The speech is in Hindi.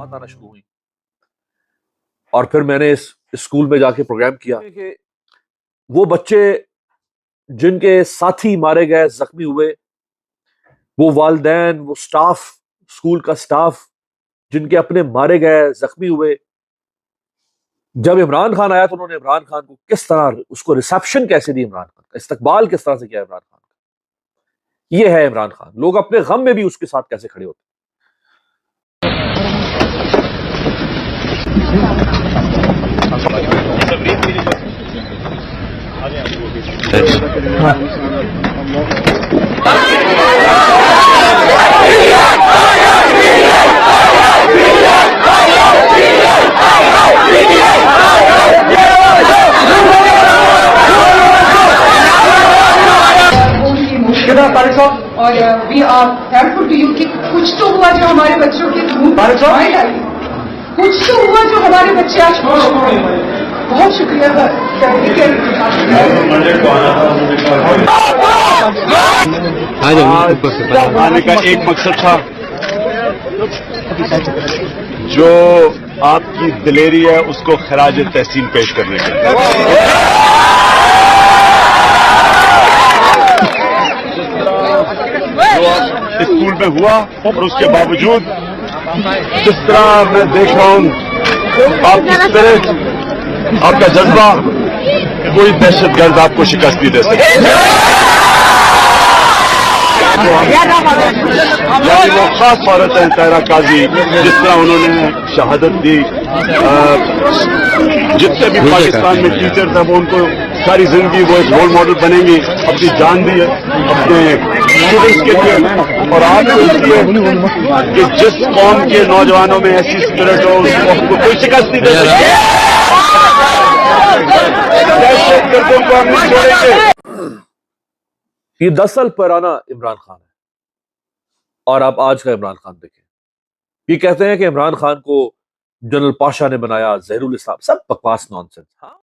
आना शुरू हुई और फिर मैंने इस स्कूल में जाके प्रोग्राम किया कि वो बच्चे जिनके साथी मारे गए, जख्मी हुए, वो वालिदैन, वो स्टाफ, स्कूल का स्टाफ जिनके अपने मारे गए, जख्मी हुए, जब इमरान खान आया तो उन्होंने इमरान खान को किस तरह, उसको रिसेप्शन कैसे दी, इमरान खान का इस्तकबाल किस तरह से किया इमरान खान का। ये है इमरान खान। लोग अपने गम में भी उसके साथ कैसे खड़े होते। और we are thankful to you कि कुछ तो हुआ जो हमारे बच्चों की कुछ तो हुआ जो हमारे बच्चे आज बहुत शुक्रिया आने का एक मकसद था, जो आपकी दिलेरी है उसको खराज तहसीन पेश करने का। जो स्कूल में हुआ और उसके बावजूद जिस तरह मैं देख रहा हूं आपकी स्पिरिट, आपका जज्बा, कोई दहशतगर्द आपको शिकस्त नहीं दे सकता। वो खास औरत है तहरा काजी, जिस तरह उन्होंने शहादत दी। जितने भी पाकिस्तान में टीचर्स हैं वो उनको सारी जिंदगी वो एक रोल मॉडल बनेंगी, अपनी जान दी है अपने स्टूडेंट्स के लिए। और आज तो इसलिए कि जिस कौम के नौजवानों में ऐसी स्पिरिट हो उसको कोई शिकस्त नहीं दे सकती। दहशतगर्दों को हम नहीं छोड़ेंगे। ये 10 साल पुराना इमरान खान है और आप आज का इमरान खान देखें। ये कहते हैं कि इमरान खान को जनरल पाशा ने बनाया, जहरुल इस्लाम, सब बकवास, नॉनसेंस। हाँ।